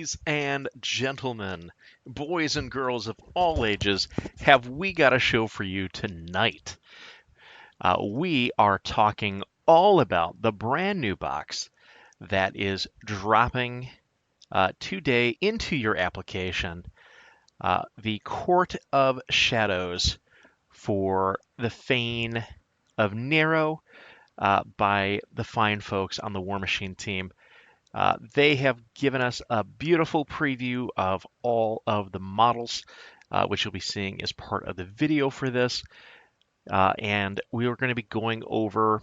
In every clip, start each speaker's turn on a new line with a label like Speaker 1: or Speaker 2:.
Speaker 1: Ladies and gentlemen, boys and girls of all ages, have we got a show for you tonight? We are talking all about the brand new box that is dropping today into your application, the Court of Shadows for the Fane of Nyrro by the fine folks on the Warmachine team. They have given us a beautiful preview of all of the models, which you'll be seeing as part of the video for this. And we are going to be going over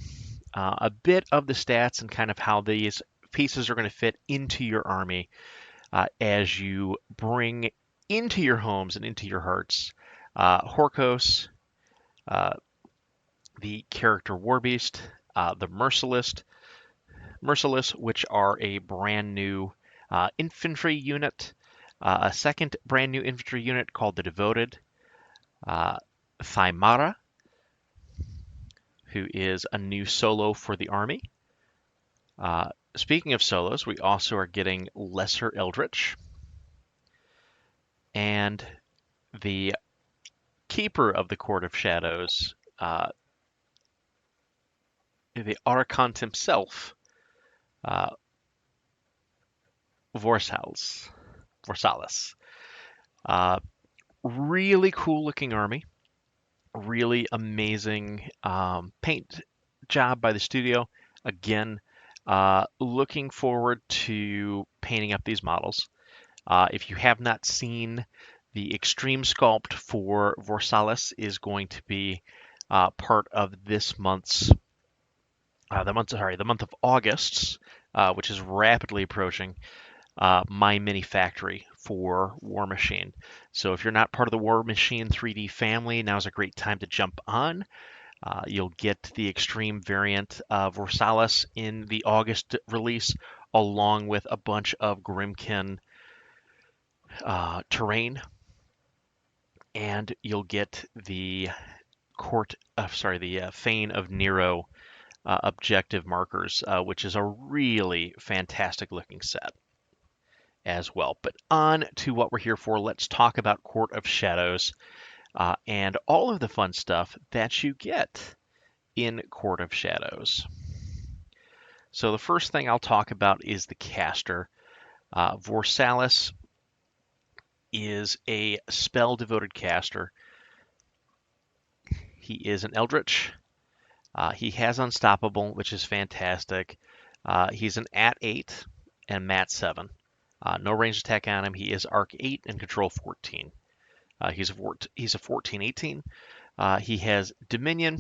Speaker 1: a bit of the stats and kind of how these pieces are going to fit into your army as you bring into your homes and into your hearts Horkos, the character Warbeast, the Merciless, which are a brand new infantry unit, a second brand new infantry unit called the Devoted, Thymara, who is a new solo for the army. Speaking of solos, we also are getting Lesser Eldritch, and the Keeper of the Court of Shadows, the Archont himself, Vorsalis. Really cool looking army. Really amazing paint job by the studio. Again, looking forward to painting up these models. If you have not seen, the Extreme Sculpt for Vorsalis is going to be part of this month's the month of August, which is rapidly approaching, My Mini Factory for Warmachine. So if you're not part of the Warmachine 3D family, now's a great time to jump on. You'll get the extreme variant of Vorsalis in the August release, along with a bunch of Grimkin terrain, and you'll get the Fane of Nyrro objective markers, which is a really fantastic looking set as well. But on to what we're here for. Let's talk about Court of Shadows and all of the fun stuff that you get in Court of Shadows. So the first thing I'll talk about is the caster. Vorsalis is a spell-devoted caster. He is an Eldritch. He has Unstoppable, which is fantastic. He's an at 8 and mat 7. No ranged attack on him. He is arc 8 and control 14. He's a 14/18. He has Dominion,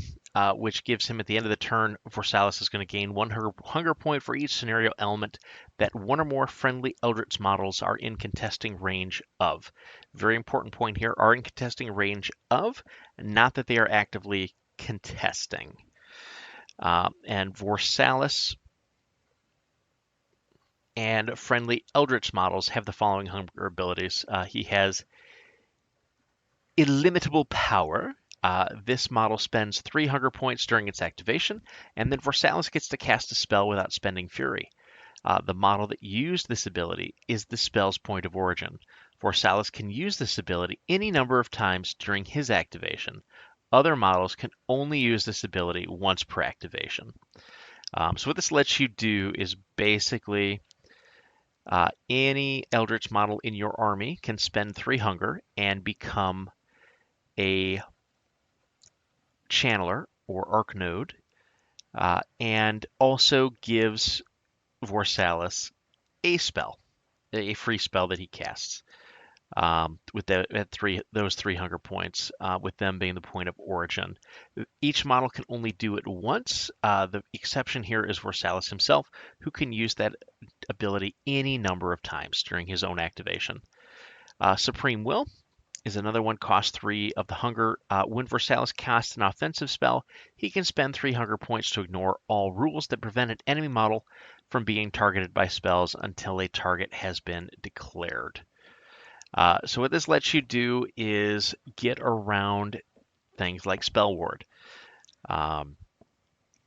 Speaker 1: which gives him at the end of the turn, Vorsalis is going to gain 1 hunger point for each scenario element that one or more friendly Eldritch models are in contesting range of. Very important point here, are in contesting range of, not that they are actively contesting. And Vorsalis and friendly Eldritch models have the following hunger abilities. He has Illimitable Power. This model spends 3 hunger points during its activation, and then Vorsalis gets to cast a spell without spending Fury. The model that used this ability is the spell's point of origin. Vorsalis can use this ability any number of times during his activation. Other models can only use this ability once per activation. So what this lets you do is basically any Eldritch model in your army can spend 3 hunger and become a channeler or arc node, and also gives Vorsalis a spell, a free spell that he casts with those 3 hunger points, with them being the point of origin. Each model can only do it once. The exception here is Vorsalis himself, who can use that ability any number of times during his own activation. Supreme Will is another one, cost 3 of the hunger. When Vorsalis casts an offensive spell, he can spend 3 hunger points to ignore all rules that prevent an enemy model from being targeted by spells until a target has been declared. So what this lets you do is get around things like Spell Ward.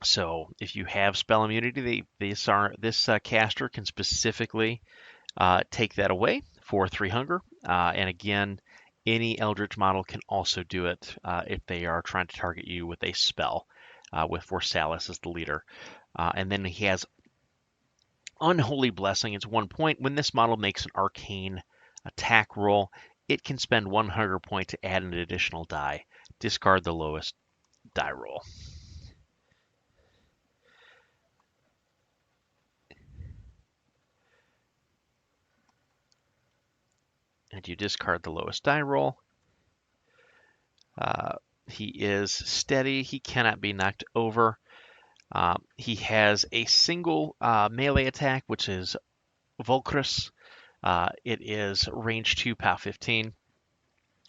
Speaker 1: So if you have spell immunity, this caster can specifically Take that away for 3 hunger. And again, any Eldritch model can also do it if they are trying to target you with a spell, with Vorsalis as the leader. And then he has Unholy Blessing. It's 1 point. When this model makes an arcane attack roll, it can spend 1 hunger point to add an additional die. Discard the lowest die roll. And you discard the lowest die roll. He is steady. He cannot be knocked over. He has a single melee attack, which is Volcrus. It is range 2, POW 15,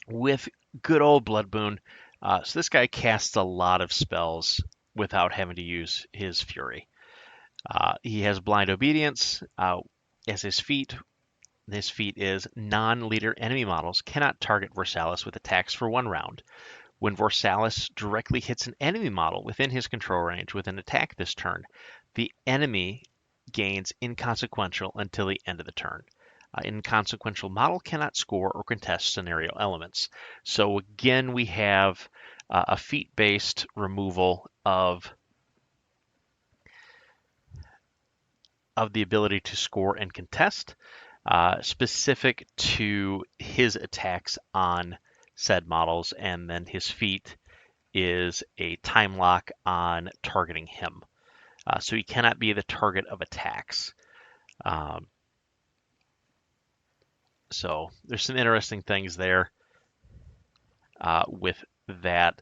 Speaker 1: with good old Blood Boon. So this guy casts a lot of spells without having to use his Fury. He has Blind Obedience as his feat. His feat is non-leader enemy models cannot target Vorsalis with attacks for 1 round. When Vorsalis directly hits an enemy model within his control range with an attack this turn, the enemy gains inconsequential until the end of the turn. Inconsequential model cannot score or contest scenario elements. So again, we have a feat-based removal of the ability to score and contest, specific to his attacks on said models, and then his feat is a time lock on targeting him. So he cannot be the target of attacks. So there's some interesting things there with that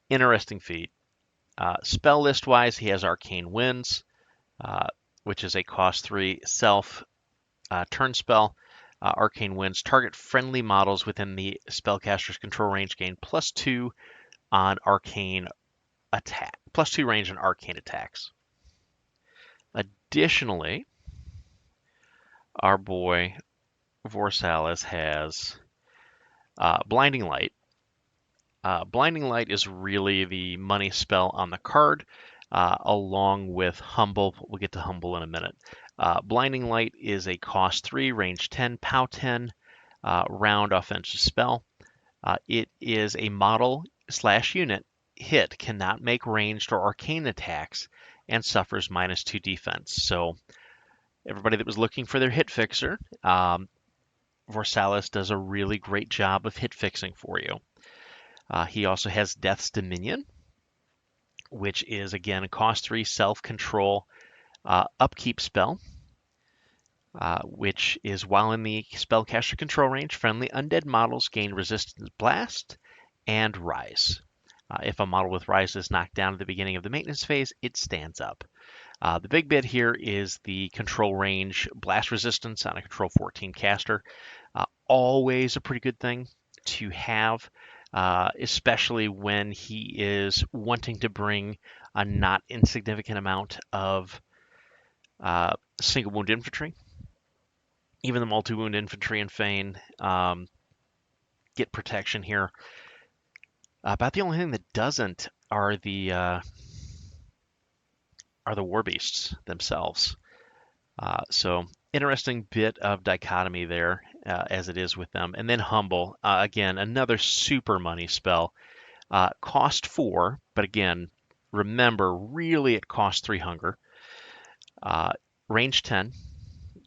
Speaker 1: interesting feat. Spell list wise, he has Arcane Winds, which is a cost 3 self turn spell. Arcane Winds target friendly models within the spellcaster's control range, gain +2 on arcane attack, +2 range on arcane attacks. Additionally, our boy Vorsalis has Blinding Light. Blinding Light is really the money spell on the card, along with Humble. We'll get to Humble in a minute. Blinding Light is a cost 3, range 10, POW 10, round offensive spell. It is a model/unit hit, cannot make ranged or arcane attacks, and suffers -2 defense. So everybody that was looking for their hit fixer, Vorsalis does a really great job of hit fixing for you. He also has Death's Dominion, which is, again, a cost 3 self-control upkeep spell, which is while in the spellcaster control range, friendly undead models gain resistance blast and rise. If a model with rise is knocked down at the beginning of the maintenance phase, it stands up. The big bit here is the control range blast resistance on a control 14 caster. Always a pretty good thing to have, especially when he is wanting to bring a not insignificant amount of single wound infantry. Even the multi-wound infantry and Fane get protection here. About the only thing that doesn't are the war beasts themselves. So interesting bit of dichotomy there, as it is with them. And then Humble, again, another super money spell. Cost 4, but again, remember, really it costs 3 hunger. Range 10,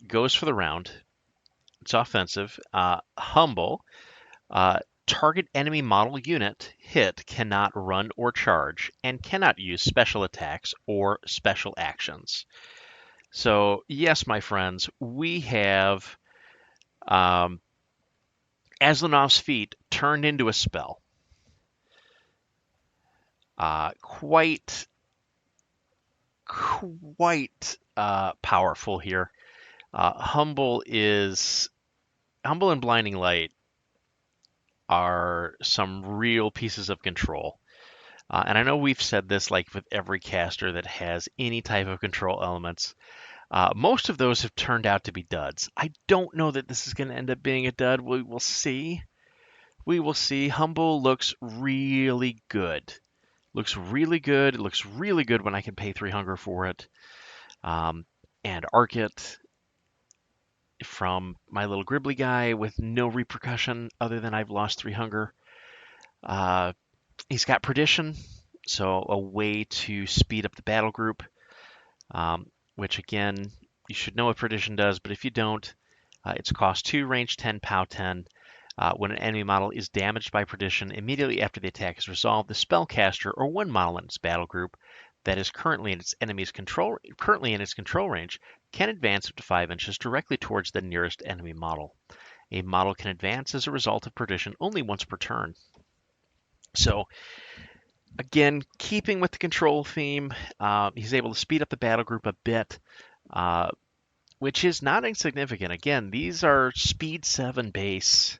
Speaker 1: goes for the round. It's offensive. Humble, target enemy model unit hit cannot run or charge, and cannot use special attacks or special actions. So yes, my friends, we have Aslanav's feat turned into a spell. Quite powerful here. Humble and Blinding Light are some real pieces of control. And I know we've said this like with every caster that has any type of control elements. Most of those have turned out to be duds. I don't know that this is going to end up being a dud. We will see. We will see. Humble looks really good. Looks really good. It looks really good when I can pay 3 hunger for it. And Arc it. from my little Gribbly guy with no repercussion other than I've lost 3 hunger. Uh, he's got Perdition, so a way to speed up the battle group, which again, you should know what Perdition does, but if you don't, it's cost 2, range 10, POW 10. When an enemy model is damaged by Perdition, immediately after the attack is resolved, the spellcaster or one model in its battle group that is currently in its control range can advance up to 5 inches directly towards the nearest enemy model. A model can advance as a result of Perdition only once per turn. So again, keeping with the control theme, he's able to speed up the battle group a bit, which is not insignificant. Again, these are speed 7 base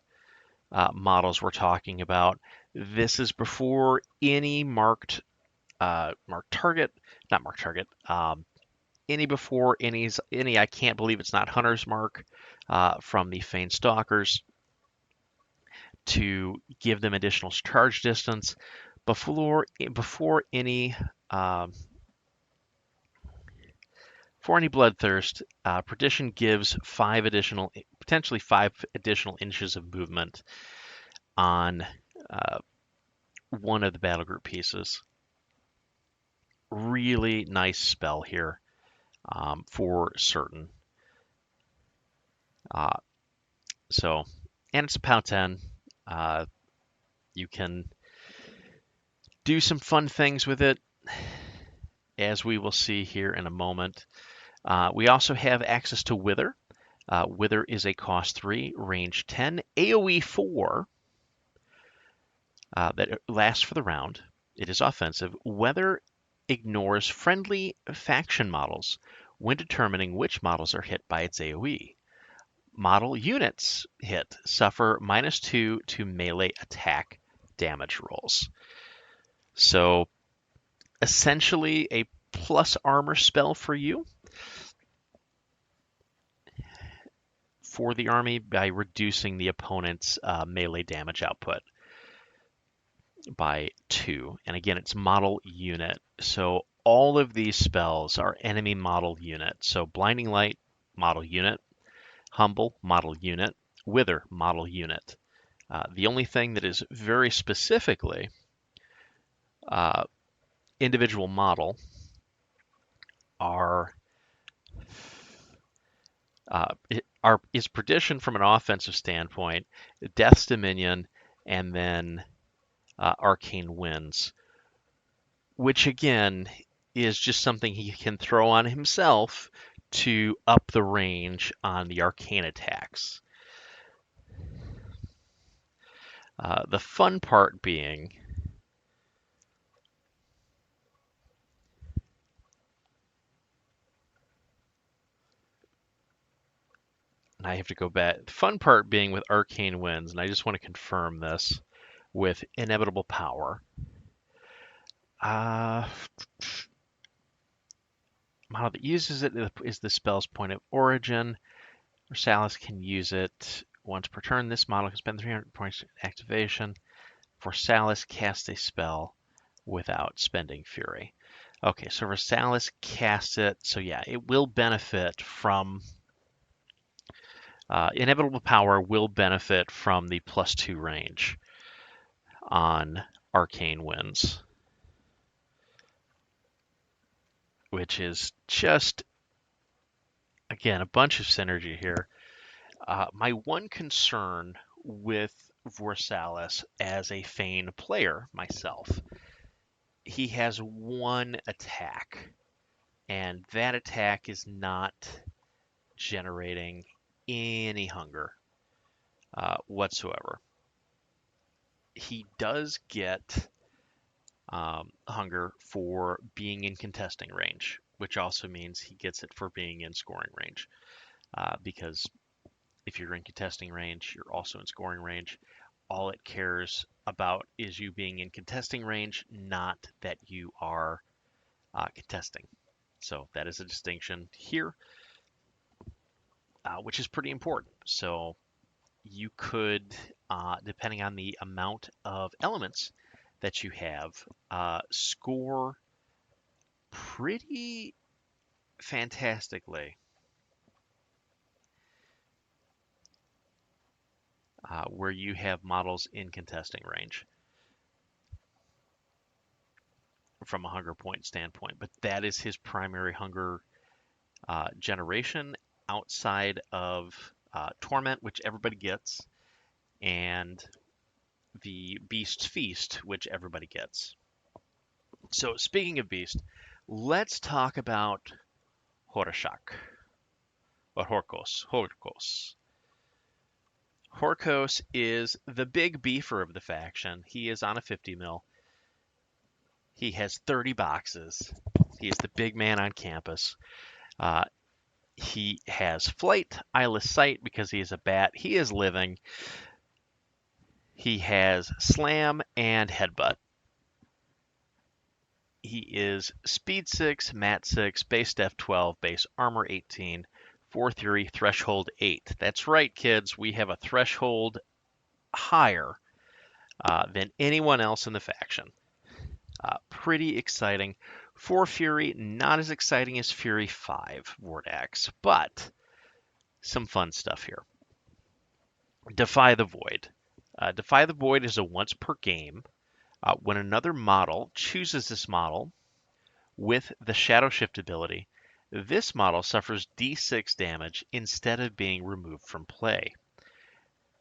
Speaker 1: models we're talking about. This is before any marked target, not marked target, any before any I can't believe it's not Hunter's Mark from the Fane Stalkers to give them additional charge distance before any for any bloodthirst. Perdition gives potentially 5 additional inches of movement on one of the battle group pieces. Really nice spell here for certain. So, and it's a POW 10. You can do some fun things with it, as we will see here in a moment. We also have access to Wither. Wither is a cost 3, range 10, AoE 4 that lasts for the round. It is offensive. Wither ignores friendly faction models when determining which models are hit by its AoE. Model units hit suffer -2 to melee attack damage rolls. So essentially a plus armor spell for you for the army by reducing the opponent's melee damage output by 2. And again, it's model unit. So all of these spells are enemy model unit. So Blinding Light, model unit. Humble, model unit. Wither, model unit. The only thing that is very specifically individual model is Perdition from an offensive standpoint, Death's Dominion, and then Arcane Winds, which again is just something he can throw on himself to up the range on the arcane attacks. The fun part being and I have to go back. The fun part being with Arcane Winds, and I just want to confirm this with Inevitable Power. Model that uses it is the spell's point of origin. Versalis can use it once per turn. This model can spend 300 points in activation. Versalis cast a spell without spending Fury. Okay, so Versalis casts it. So yeah, it will benefit from Inevitable Power will benefit from the +2 range on Arcane Winds, which is just, again, a bunch of synergy here. My one concern with Versalis as a Fane player myself, he has one attack, and that attack is not generating any hunger whatsoever. He does get hunger for being in contesting range, which also means he gets it for being in scoring range. Because if you're in contesting range, you're also in scoring range. All it cares about is you being in contesting range, not that you are contesting. So that is a distinction here, which is pretty important. So you could, depending on the amount of elements that you have, score pretty fantastically where you have models in contesting range from a hunger point standpoint. But that is his primary hunger generation outside of Torment, which everybody gets, and the Beast's Feast, which everybody gets. So speaking of Beast, let's talk about Horashak, or Horkos. Horkos is the big beefer of the faction. He is on a 50 mil. He has 30 boxes. He is the big man on campus. Uh, he has flight, eyeless sight because he is a bat. He is living. He has slam and headbutt. He is speed 6, mat 6, base def 12, base armor 18, 4 theory, threshold 8. That's right, kids. We have a threshold higher than anyone else in the faction. Pretty exciting. 4 Fury, not as exciting as Fury 5 Vortex, but some fun stuff here. Defy the Void. Defy the Void is a once per game. When another model chooses this model with the Shadow Shift ability, this model suffers D6 damage instead of being removed from play.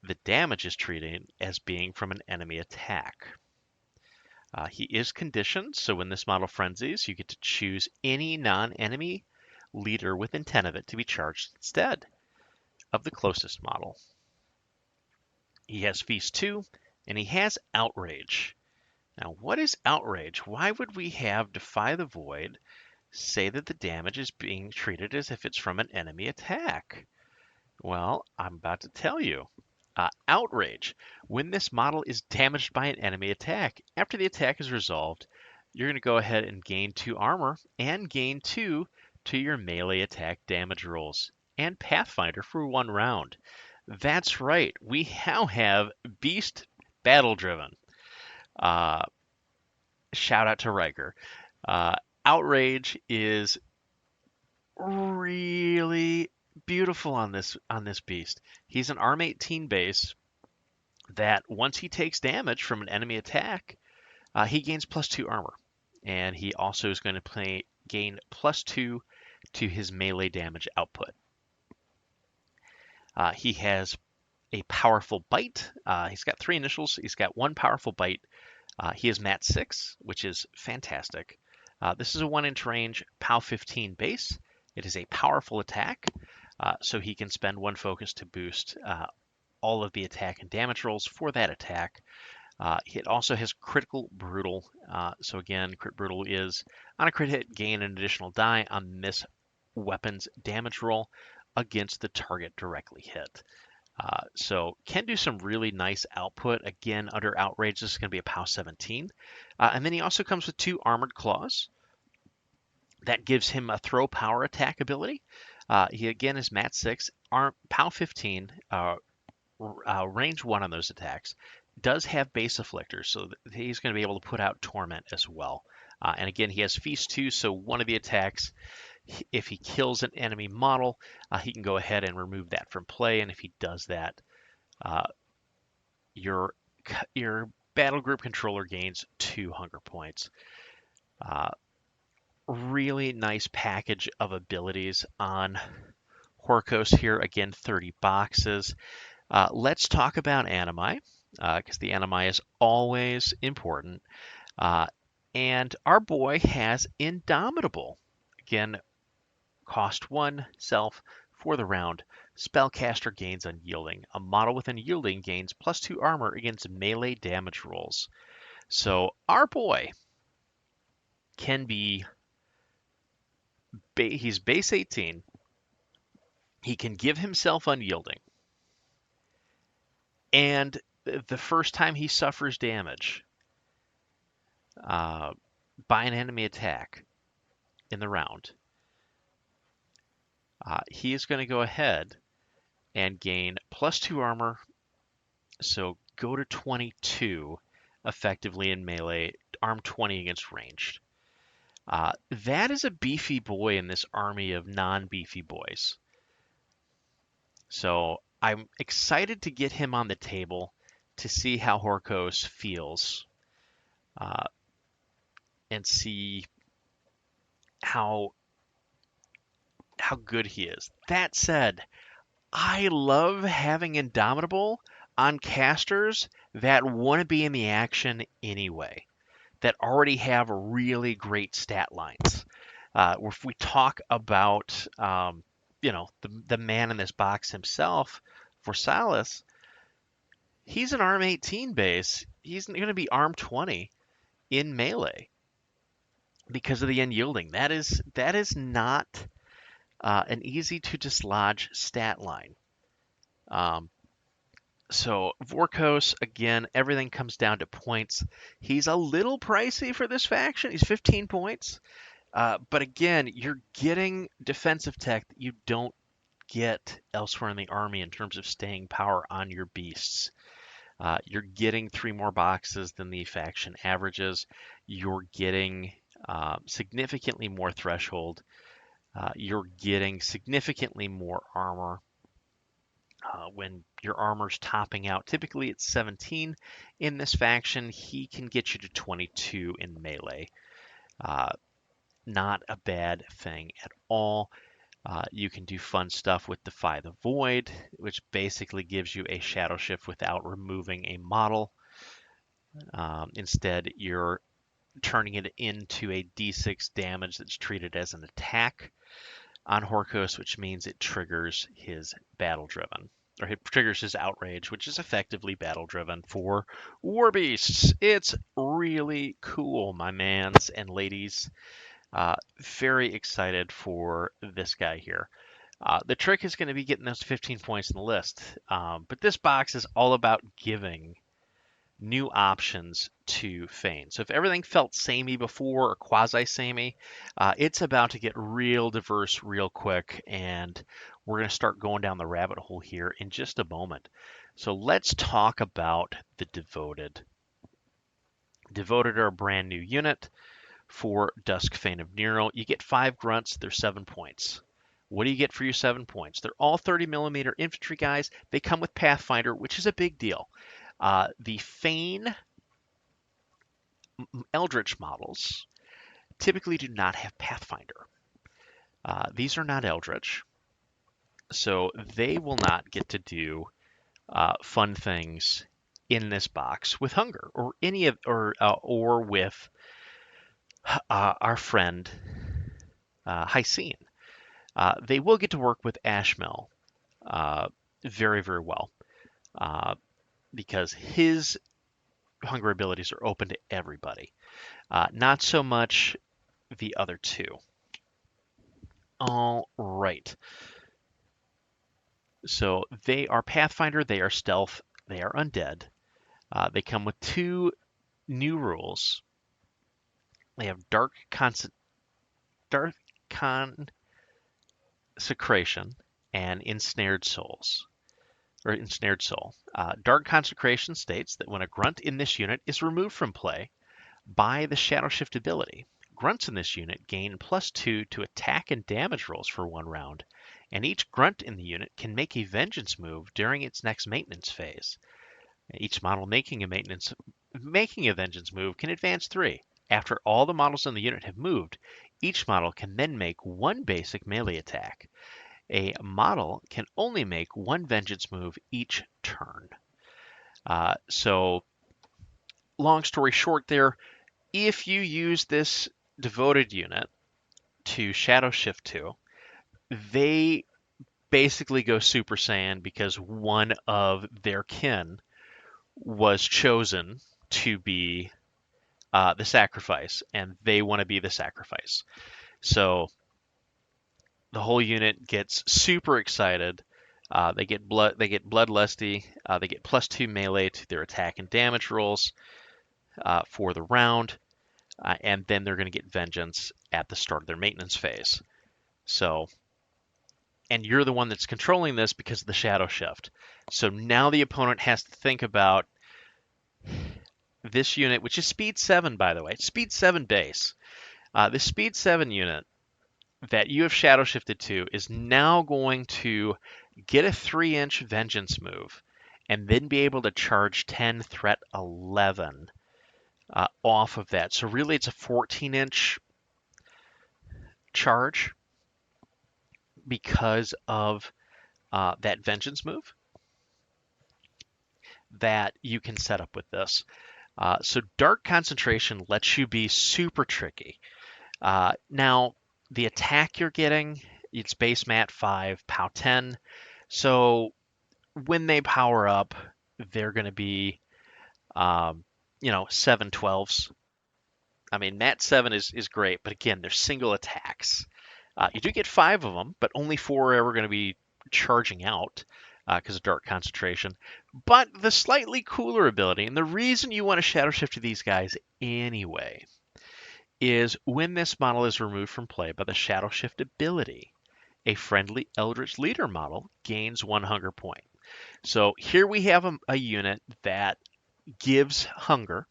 Speaker 1: The damage is treated as being from an enemy attack. He is conditioned, so when this model frenzies, you get to choose any non-enemy leader within 10 of it to be charged instead of the closest model. He has Feast 2, and he has Outrage. Now, what is Outrage? Why would we have Defy the Void say that the damage is being treated as if it's from an enemy attack? Well, I'm about to tell you. Outrage. When this model is damaged by an enemy attack, after the attack is resolved, you're going to go ahead and gain 2 armor and gain 2 to your melee attack damage rolls and Pathfinder for 1 round. That's right. We now have Beast Battle Driven. Shout out to Riker. Outrage is really beautiful on this beast. He's an ARM 18 base that once he takes damage from an enemy attack, he gains +2 armor. And he also is going to gain +2 to his melee damage output. He has a powerful bite. He's got 3 initials. He's got 1 powerful bite. He is mat 6, which is fantastic. This is a 1-inch range POW 15 base. It is a powerful attack, so he can spend 1 focus to boost all of the attack and damage rolls for that attack. It also has critical brutal. So again, crit brutal is on a crit hit, gain an additional die on this weapon's damage roll against the target directly hit. So can do some really nice output. Again, under Outrage, this is going to be a POW 17. And then he also comes with 2 Armored Claws. That gives him a throw power attack ability. He again is mat 6, POW 15, range 1 on those attacks. Does have base afflictors, so he's going to be able to put out Torment as well. And again, he has Feast 2, so one of the attacks, if he kills an enemy model, he can go ahead and remove that from play. And if he does that, your battle group controller gains 2 hunger points. Really nice package of abilities on Horkos here. Again, 30 boxes. Let's talk about Animi, because the Animi is always important. And our boy has Indomitable. Again, cost 1 self for the round. Spellcaster gains Unyielding. A model with Unyielding gains +2 armor against melee damage rolls. So our boy can be, he's base 18. He can give himself Unyielding. And the first time he suffers damage by an enemy attack in the round, he is going to go ahead and gain +2 armor, so go to 22 effectively in melee, arm 20 against ranged. That is a beefy boy in this army of non-beefy boys. So I'm excited to get him on the table to see how Horkos feels, uh, and see how good he is. That said, I love having Indomitable on casters that want to be in the action anyway, that already have really great stat lines. If we talk about, the man in this box himself, Vorsalis, he's an ARM 18 base. He's going to be ARM 20 in melee because of the unyielding. That is not an easy to dislodge stat line. Um, so Vorkos, again, everything comes down to points. He's a little pricey for this faction. He's 15 points. But again, you're getting defensive tech that you don't get elsewhere in the army in terms of staying power on your beasts. You're getting 3 more boxes than the faction averages. You're getting significantly more threshold. You're getting significantly more armor. When your armor's topping out, typically it's 17 in this faction. He can get you to 22 in melee. Not a bad thing at all. You can do fun stuff with Defy the Void, which basically gives you a Shadow Shift without removing a model. Instead, you're turning it into a D6 damage that's treated as an attack on Horkos, which means it triggers his battle driven, or it triggers his outrage, which is effectively battle driven for War Beasts. It's really cool, my mans and ladies. Very excited for this guy here. The trick is going to be getting those 15 points in the list, but this box is all about giving new options to Fane. So if everything felt samey before or quasi-samey, it's about to get real diverse real quick, and we're going to start going down the rabbit hole here in just a moment. So let's talk about the Devoted. Devoted are a brand new unit for Dusk Fane of Nyrro. You get 5 grunts, they're 7 points. What do you get for your 7 points? They're all 30mm infantry guys. They come with Pathfinder, which is a big deal. The Fane Eldritch models typically do not have Pathfinder. These are not Eldritch, so they will not get to do fun things in this box with Hunger or with our friend Hysene. They will get to work with Ashmel very, very well because his Hunger abilities are open to everybody. Not so much the other two. All right. So they are Pathfinder, they are Stealth, they are Undead. They come with 2 new rules. They have Dark Consecration and Ensnared Souls. Or Ensnared Soul. Dark Consecration states that when a grunt in this unit is removed from play by the Shadow Shift ability, grunts in this unit gain +2 to attack and damage rolls for 1 round, and each grunt in the unit can make a vengeance move during its next maintenance phase. Each model making a vengeance move can advance 3. After all the models in the unit have moved, each model can then make 1 basic melee attack. A model can only make 1 vengeance move each turn. So, long story short there, if you use this Devoted unit to Shadow Shift to, they basically go Super Saiyan because one of their kin was chosen to be the sacrifice, and they want to be the sacrifice. So the whole unit gets super excited. They get bloodlusty. They get +2 melee to their attack and damage rolls for the round, and then they're going to get vengeance at the start of their maintenance phase. So, and you're the one that's controlling this because of the Shadow Shift. So now the opponent has to think about this unit, which is Speed 7, by the way. Speed 7 base. The Speed 7 unit that you have Shadow Shifted to is now going to get a 3-inch Vengeance move, and then be able to charge 10, threat 11 off of that. So really it's a 14-inch charge because of that Vengeance move that you can set up with this. So Dark Concentration lets you be super tricky. Now, the attack you're getting, it's base mat 5, POW 10. So when they power up, they're going to be, 7 12s. I mean, mat 7 is great, but again, they're single attacks. You do get 5 of them, but only 4 are ever going to be charging out because of Dark Concentration. But the slightly cooler ability, and the reason you want to Shadow Shift to these guys anyway, is when this model is removed from play by the Shadow Shift ability, a friendly Eldritch Leader model gains 1 hunger point. So here we have a unit that gives hunger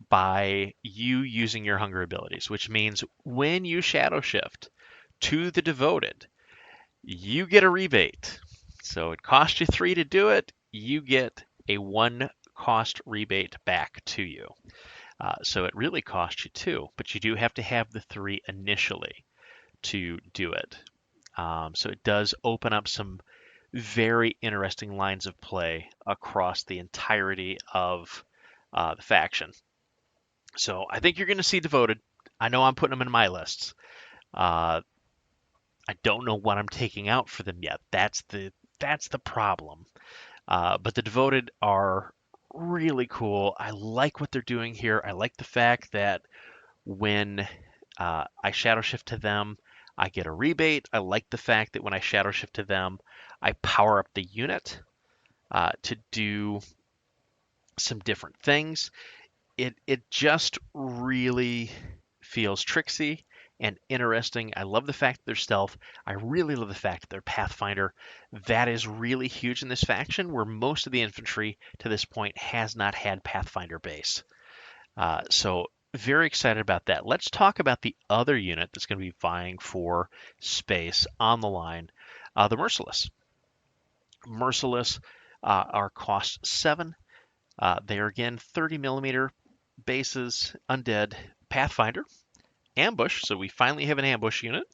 Speaker 1: by you using your hunger abilities, which means when you Shadow Shift to the Devoted, you get a rebate. So it costs you 3 to do it, you get a 1 cost rebate back to you. So it really costs you 2, but you do have to have the 3 initially to do it. So it does open up some very interesting lines of play across the entirety of the faction. So I think you're going to see Devoted. I know I'm putting them in my lists. I don't know what I'm taking out for them yet. That's the problem. But the Devoted are really cool. I like what they're doing here. I like the fact that when I Shadow Shift to them, I get a rebate. I like the fact that when I Shadow Shift to them, I power up the unit to do some different things. It just really feels tricksy and interesting. I love the fact that they're stealth. I really love the fact that they're Pathfinder. That is really huge in this faction, where most of the infantry to this point has not had Pathfinder base. So very excited about that. Let's talk about the other unit that's going to be vying for space on the line, the Merciless. Merciless are cost 7. They are again 30 millimeter bases, undead, Pathfinder, ambush. So we finally have an ambush unit,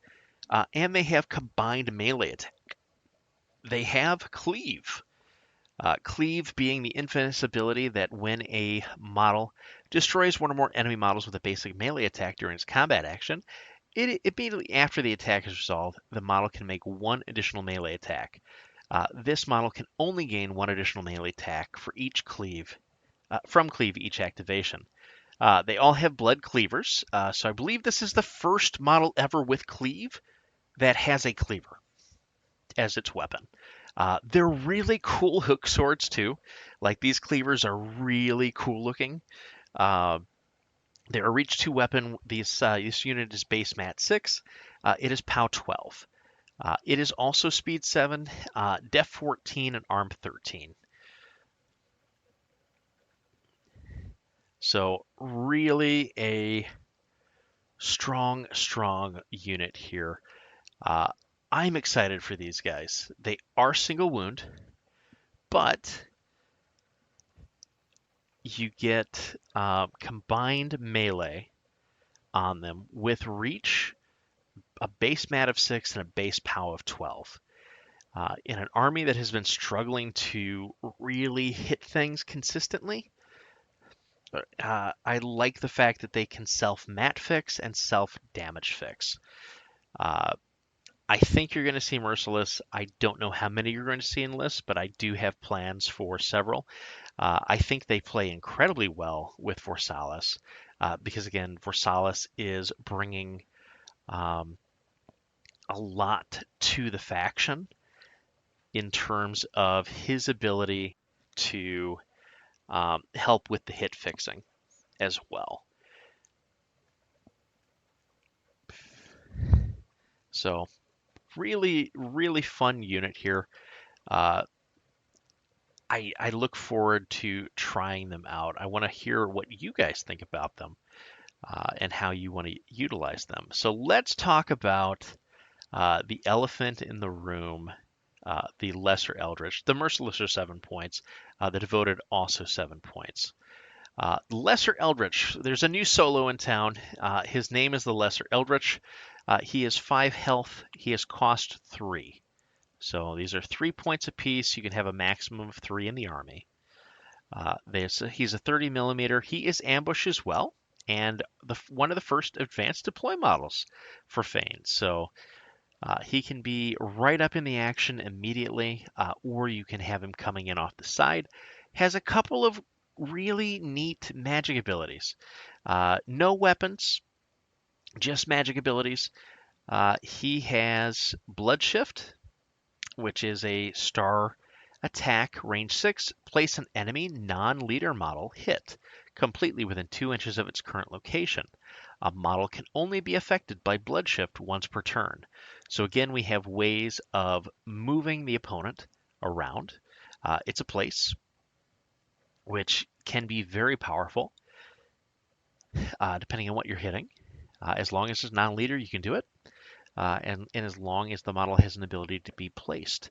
Speaker 1: and they have combined melee attack. They have cleave. Cleave being the infamous ability that when a model destroys one or more enemy models with a basic melee attack during its combat action, immediately after the attack is resolved, the model can make 1 additional melee attack. This model can only gain 1 additional melee attack for each cleave, from cleave each activation. They all have blood cleavers, so I believe this is the first model ever with cleave that has a cleaver as its weapon. They're really cool hook swords too. Like, these cleavers are really cool looking. They're a reach 2 weapon. This unit is base mat 6. It is POW 12. It is also speed 7, def 14, and arm 13. So really a strong unit here. I'm excited for these guys. They are single wound, but you get combined melee on them with reach, a base mat of 6, and a base POW of 12. In an army that has been struggling to really hit things consistently, I like the fact that they can self-mat fix and self-damage fix. I think you're going to see Merciless. I don't know how many you're going to see in lists, but I do have plans for several. I think they play incredibly well with Vorsalis, because, again, Vorsalis is bringing a lot to the faction in terms of his ability to help with the hit fixing as well. So really, really fun unit here. I look forward to trying them out. I want to hear what you guys think about them and how you want to utilize them. So let's talk about the elephant in the room the Lesser Eldritch. The Merciless are 7 points. The Devoted also 7 points. Lesser Eldritch. There's a new solo in town. His name is the Lesser Eldritch. He is 5 health. He has cost 3. So these are 3 points apiece. You can have a maximum of 3 in the army. He's a 30 millimeter. He is ambush as well, and one of the first advanced deploy models for Fane. So he can be right up in the action immediately, or you can have him coming in off the side. Has a couple of really neat magic abilities. No weapons, just magic abilities. He has Blood Shift, which is a star attack, range 6, place an enemy non-leader model hit completely within 2 inches of its current location. A model can only be affected by Blood Shift once per turn. So again, we have ways of moving the opponent around. It's a place, which can be very powerful, depending on what you're hitting. As long as it's non-leader, you can do it. And as long as the model has an ability to be placed.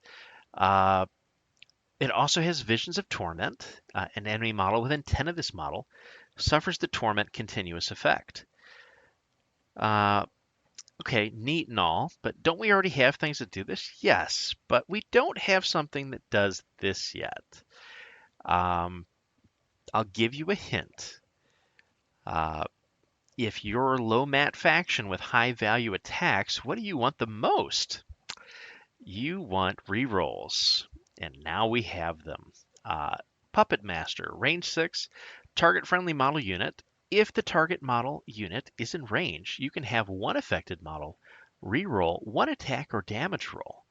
Speaker 1: It also has Visions of Torment. An enemy model within 10 of this model suffers the Torment continuous effect. Okay, neat and all, but don't we already have things that do this? Yes, but we don't have something that does this yet. I'll give you a hint. If you're a low mat faction with high value attacks, what do you want the most? You want rerolls, and now we have them. Puppet Master, range 6, target friendly model unit. If the target model unit is in range, you can have one affected model reroll one attack or damage roll.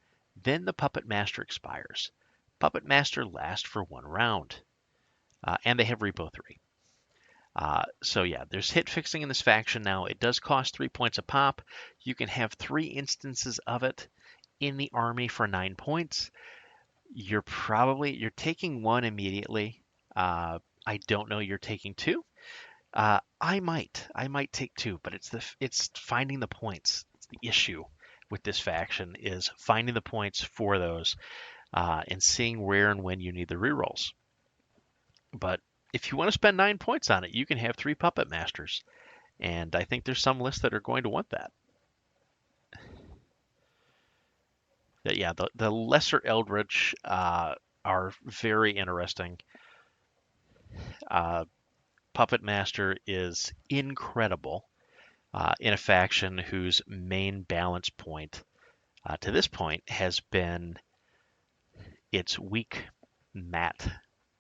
Speaker 1: Then the Puppet Master expires. Puppet Master lasts for 1 round. And they have Repo 3. So yeah, there's hit fixing in this faction now. It does cost 3 points a pop. You can have 3 instances of it in the army for 9 points. You're taking 1 immediately. I don't know you're taking 2. I might take 2, but it's finding the points. It's the issue with this faction is finding the points for those and seeing where and when you need the rerolls. But if you want to spend 9 points on it, you can have 3 Puppet Masters, and I think there's some lists that are going to want that. Yeah, the Lesser Eldritch are very interesting. Puppet Master is incredible in a faction whose main balance point to this point has been its weak mat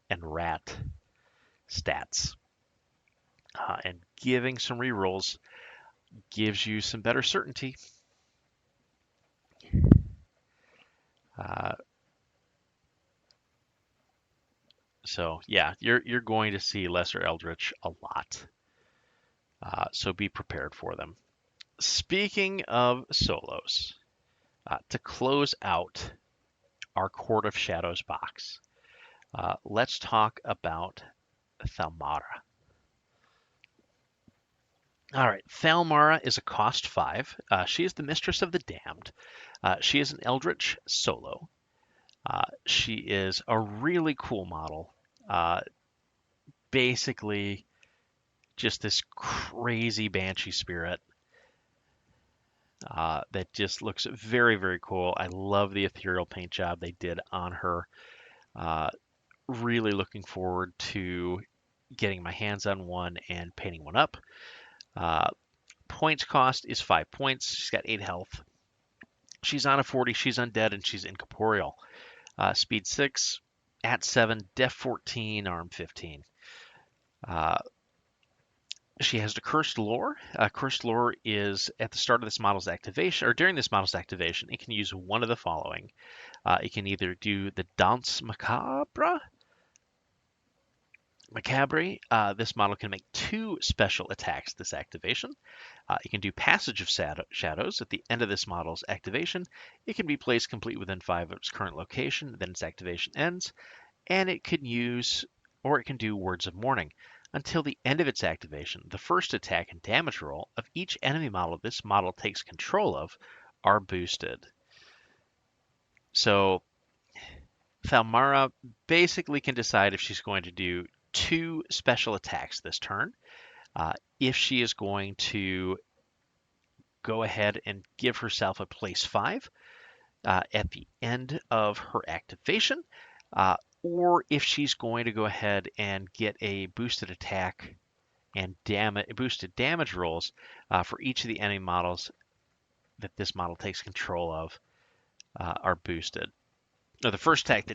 Speaker 1: and rat stats. And giving some rerolls gives you some better certainty. So yeah, you're going to see Lesser Eldritch a lot. So be prepared for them. Speaking of solos, to close out our Court of Shadows box, let's talk about Thalmara. All right, Thalmara is a cost 5. She is the Mistress of the Damned. She is an Eldritch solo. She is a really cool model. Basically, just this crazy Banshee spirit that just looks very, very cool. I love the ethereal paint job they did on her. Really looking forward to getting my hands on one and painting one up. Points cost is 5 points. She's got 8 health. She's on a 40. She's undead, and she's incorporeal. Speed 6, at 7, def 14, arm 15. She has the Cursed Lore. Cursed Lore is at the start of this model's activation, or during this model's activation, it can use one of the following. It can either do the Danse Macabre. This model can make 2 special attacks this activation. It can do Passage of Shadows at the end of this model's activation. It can be placed complete within 5 of its current location, then its activation ends. And it can do Words of Mourning. Until the end of its activation, the first attack and damage roll of each enemy model this model takes control of are boosted. So Thalmara basically can decide if she's going to do 2 special attacks this turn, if she is going to go ahead and give herself a place 5 at the end of her activation, or if she's going to go ahead and get a boosted attack and boosted damage rolls for each of the enemy models that this model takes control of are boosted. Now, the first attack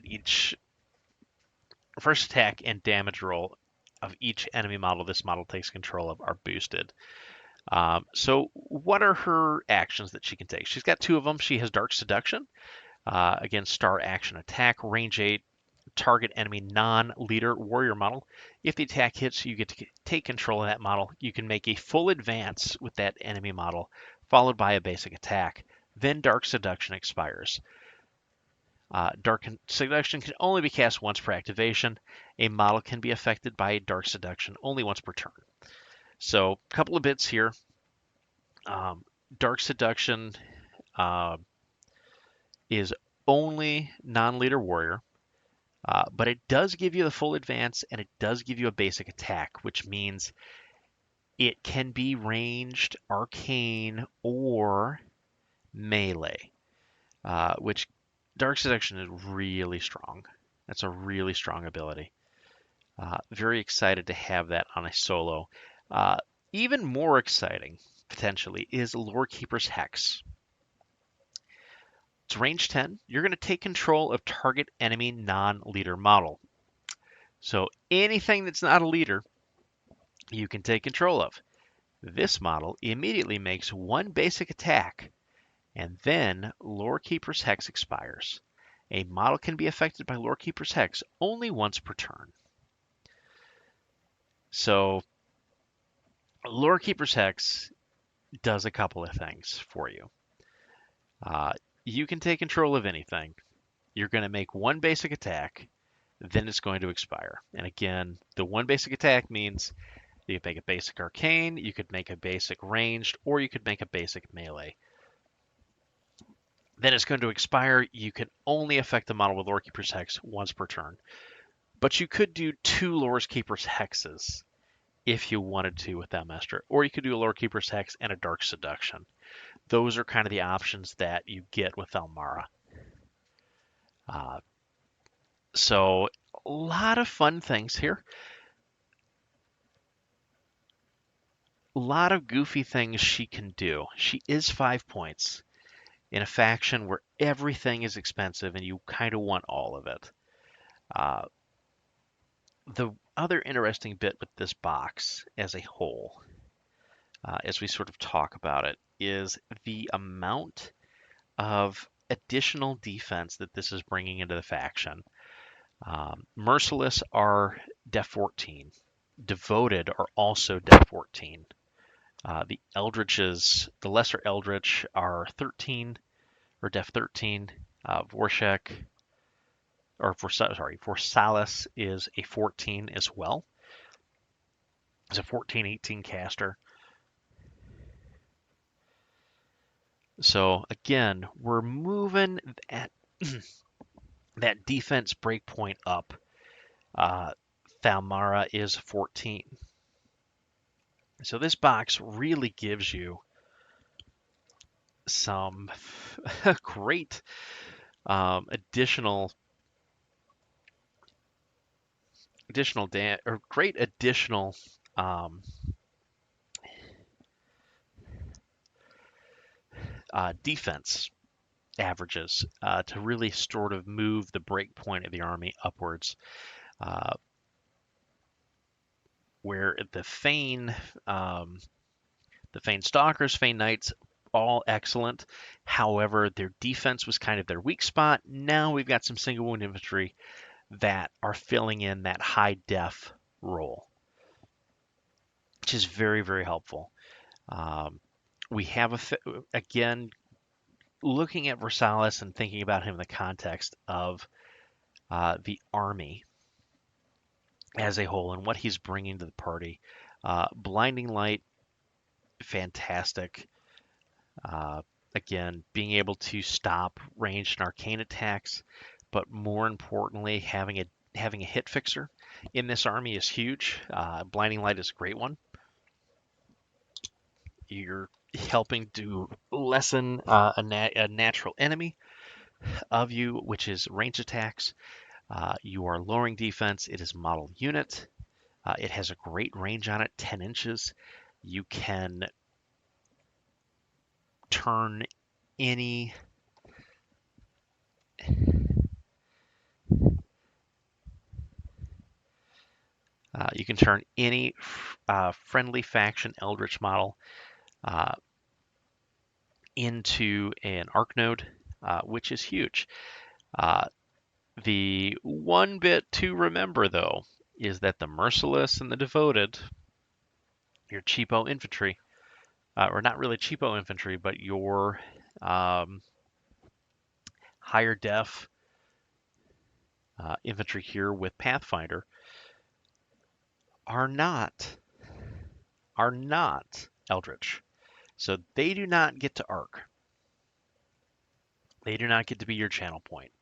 Speaker 1: and damage roll of each enemy model this model takes control of are boosted. So what are her actions that she can take? She's got 2 of them. She has Dark Seduction, again, star action attack, range 8, target enemy non-leader warrior model. If the attack hits, you get to take control of that model. You can make a full advance with that enemy model, followed by a basic attack. Then Dark Seduction expires. Dark Seduction can only be cast once per activation. A model can be affected by Dark Seduction only once per turn. So, a couple of bits here. Dark Seduction is only non-leader warrior, but it does give you the full advance and it does give you a basic attack, which means it can be ranged, arcane, or melee, which Dark Seduction is really strong. That's a really strong ability. Very excited to have that on a solo. Even more exciting, potentially, is Lorekeeper's Hex. It's range 10. You're going to take control of target enemy non-leader model. So anything that's not a leader, you can take control of. This model immediately makes 1 basic attack, and then Lorekeeper's Hex expires. A model can be affected by Lorekeeper's Hex only once per turn. So Lorekeeper's Hex does a couple of things for you. You can take control of anything. You're going to make 1 basic attack, then it's going to expire. And again, the 1 basic attack means you could make a basic arcane, you could make a basic ranged, or you could make a basic melee. Then it's going to expire. You can only affect the model with Lorekeeper's Hex once per turn. But you could do 2 Lorekeeper's Hexes if you wanted to with that master. Or you could do a Lorekeeper's Hex and a Dark Seduction. Those are kind of the options that you get with Thalmara. So a lot of fun things here. A lot of goofy things she can do. She is 5 points in a faction where everything is expensive and you kind of want all of it. The other interesting bit with this box as a whole, as we sort of talk about it, is the amount of additional defense that this is bringing into the faction. Merciless are def 14. Devoted are also def 14. The Eldritches, the lesser Eldritch are 13, or def 13. Vorshek, or Vorsalis is a 14 as well. It's a 14-18 caster. So again, we're moving that defense breakpoint up. Thalmara is 14. So this box really gives you some great additional defense averages to really sort of move the break point of the army upwards. Where the Fane Stalkers, Fane Knights, all excellent. However, their defense was kind of their weak spot. Now we've got some single wound infantry that are filling in that high def role, which is very, very helpful. We have, again, looking at Versailles and thinking about him in the context of the army as a whole and what he's bringing to the party. Blinding Light, fantastic. Again, being able to stop ranged and arcane attacks, but more importantly, having a hit fixer in this army is huge. Blinding Light is a great one. You're helping to lessen a natural enemy of you, which is range attacks. You are lowering defense. It is model unit. It has a great range on it, 10 inches. You can turn any friendly faction Eldritch model uh, into an arc node, which is huge. Uh, the one bit to remember, though, is that the Merciless and the Devoted, your cheapo infantry, or not really cheapo infantry, but your higher def infantry here with Pathfinder, are not Eldritch. So they do not get to arc. They do not get to be your channel point.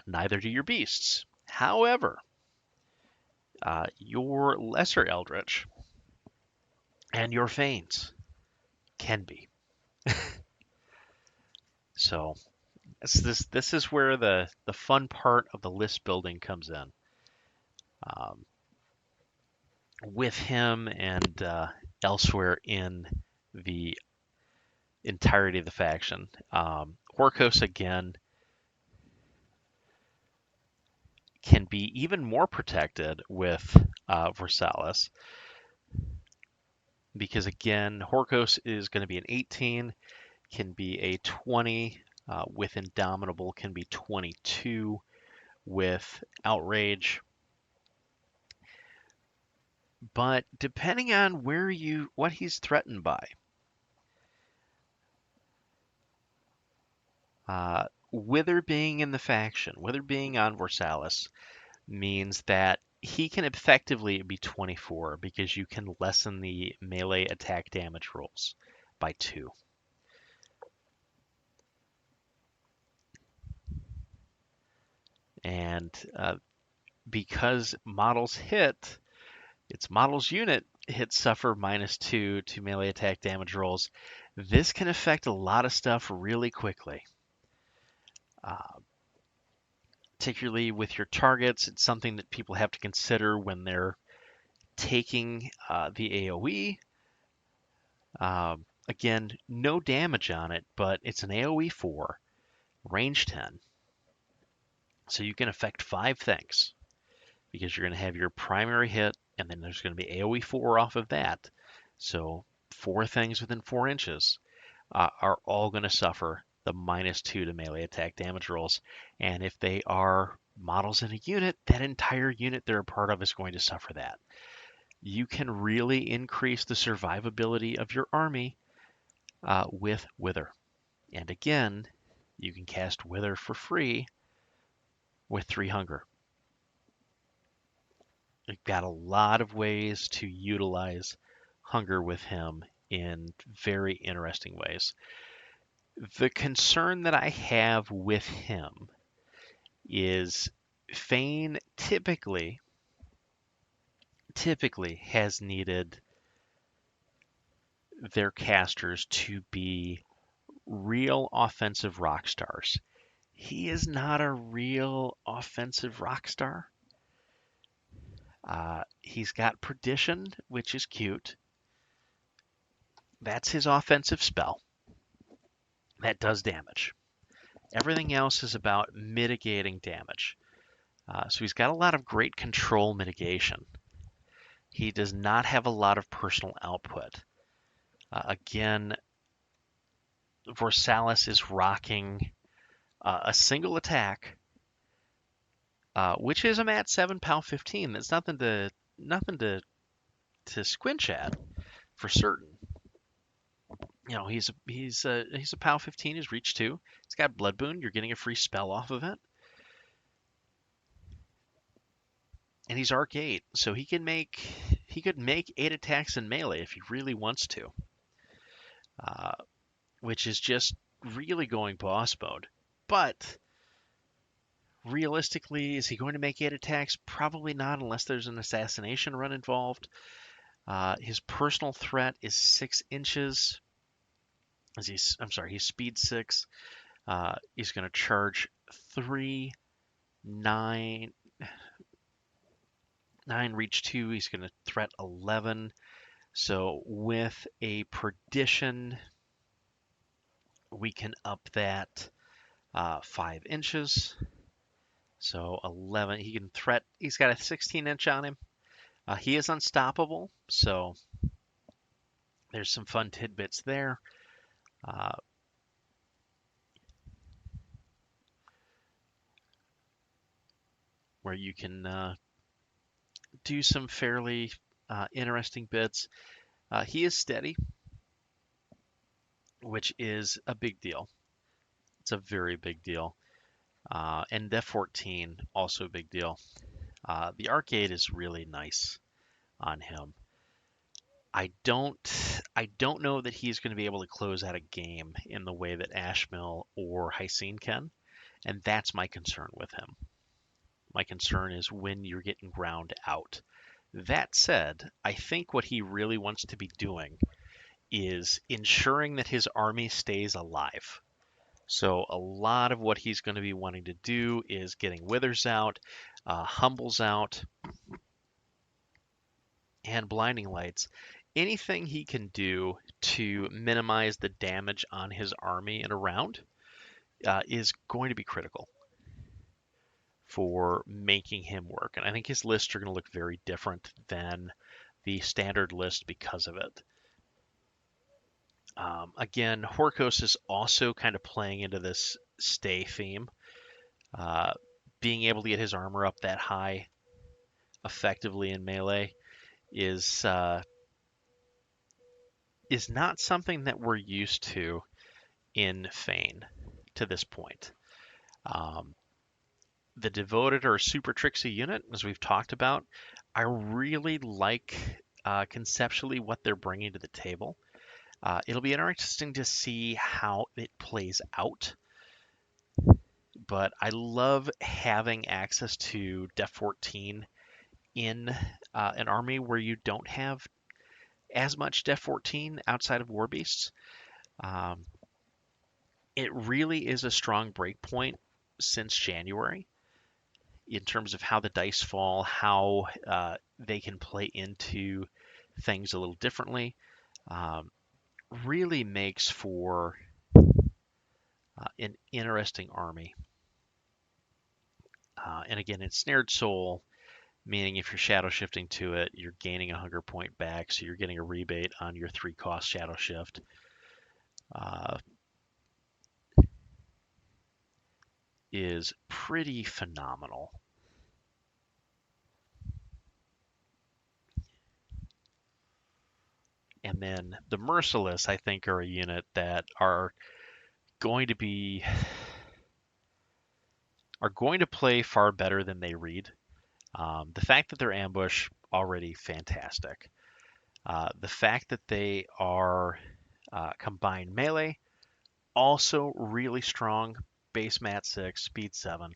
Speaker 1: Neither do your beasts. However, your lesser Eldritch and your Fanes can be. So this is where the fun part of the list building comes in. With him and elsewhere in the entirety of the faction. Horkos, again, can be even more protected with Versailles, because, again, Horkos is going to be an 18, can be a 20, with Indomitable can be 22, with Outrage. But depending on what he's threatened by, Wither being in the faction, Wither being on Versailles, means that he can effectively be 24 because you can lessen the melee attack damage rolls by 2. And because models hit, its models unit hits suffer -2 to melee attack damage rolls, this can affect a lot of stuff really quickly. Particularly with your targets, it's something that people have to consider when they're taking the AoE. Again, no damage on it, but it's an AoE 4, range 10. So you can affect 5 things, because you're going to have your primary hit, and then there's going to be AoE 4 off of that. So 4 things within 4 inches are all going to suffer the -2 to melee attack damage rolls. And if they are models in a unit, that entire unit they're a part of is going to suffer that. You can really increase the survivability of your army with Wither. And again, you can cast Wither for free with 3 hunger. You've got a lot of ways to utilize hunger with him in very interesting ways. The concern that I have with him is Fane typically has needed their casters to be real offensive rock stars. He is not a real offensive rock star. He's got Perdition, which is cute. That's his offensive spell. That does damage. Everything else is about mitigating damage. So he's got a lot of great control mitigation. He does not have a lot of personal output. Again, Versailles is rocking a single attack, which is a Mat 7 POW 15. That's nothing to squinch at, for certain. You know, he's a POW 15. He's reach 2. He's got Blood Boon. You're getting a free spell off of it. And he's Arc 8, so he could make 8 attacks in melee if he really wants to, which is just really going boss mode. But Realistically, is he going to make 8 attacks? Probably not, unless there's an assassination run involved. His personal threat is 6 inches. I'm sorry, he's speed 6. He's going to charge 3, 9, 9, reach 2. He's going to threat 11. So with a perdition, we can up that 5 inches. So 11. He can threat. He's got a 16-inch on him. He is unstoppable. So there's some fun tidbits there. Where you can do some fairly interesting bits. He is steady, which is a big deal. It's a very big deal. And Def 14, also a big deal. The arcade is really nice on him. I don't know that he's going to be able to close out a game in the way that Ashmill or Hysene can, and that's my concern with him. My concern is when you're getting ground out. That said, I think what he really wants to be doing is ensuring that his army stays alive. So a lot of what he's going to be wanting to do is getting Withers out, Humbles out, and Blinding Lights. Anything he can do to minimize the damage on his army and around is going to be critical for making him work. And I think his lists are going to look very different than the standard list because of it. Again, Horkos is also kind of playing into this stay theme. Being able to get his armor up that high effectively in melee is not something that we're used to in Fane to this point. The Devoted are a super tricksy unit, as we've talked about. I really like conceptually what they're bringing to the table. It'll be interesting to see how it plays out. But I love having access to Def 14 in an army where you don't have as much Def 14 outside of War Beasts. It really is a strong breakpoint since January in terms of how the dice fall, how they can play into things a little differently. Really makes for an interesting army. And again, it's Snared Soul, meaning if you're shadow shifting to it, you're gaining a hunger point back, so you're getting a rebate on your 3-cost shadow shift. Is pretty phenomenal. And then the Merciless, I think, are a unit that are going to play far better than they read. The fact that they're ambush, already fantastic. The fact that they are combined melee, also really strong. Base mat 6, speed 7. A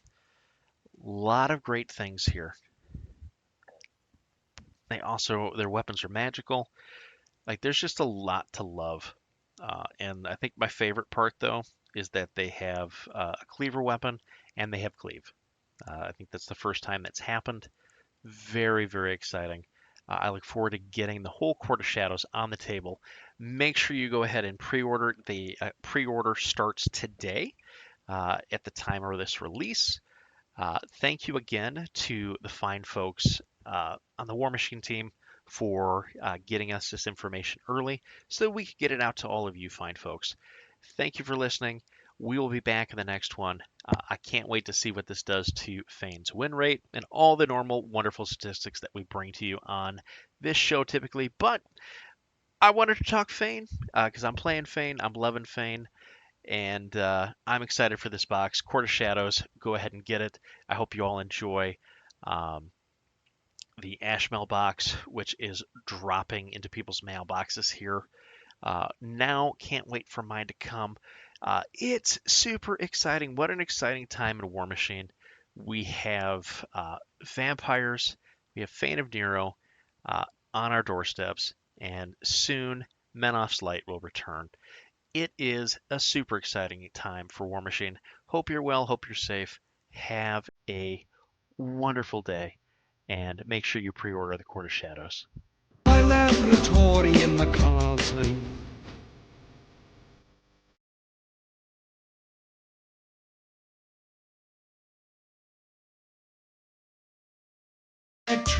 Speaker 1: lot of great things here. Their weapons are magical. Like, there's just a lot to love. And I think my favorite part, though, is that they have a cleaver weapon and they have cleave. I think that's the first time that's happened. Very, very exciting. I look forward to getting the whole Court of Shadows on the table. Make sure you go ahead and pre-order. The pre-order starts today at the time of this release. Thank you again to the fine folks on the Warmachine team for getting us this information early so that we could get it out to all of you fine folks. Thank you for listening. We will be back in the next one. I can't wait to see what this does to Fane's win rate and all the normal wonderful statistics that we bring to you on this show typically. But I wanted to talk Fane because I'm playing Fane. I'm loving Fane. And I'm excited for this box. Court of Shadows, go ahead and get it. I hope you all enjoy the Ashmel box, which is dropping into people's mailboxes here. Now, can't wait for mine to come. It's super exciting. What an exciting time in Warmachine. We have vampires. We have Fane of Nero uh, on our doorsteps, and soon Menos Light will return. It is a super exciting time for Warmachine. Hope you're well. Hope you're safe. Have a wonderful day, and make sure you pre-order the Court of Shadows.
Speaker 2: My laboratory in the castle.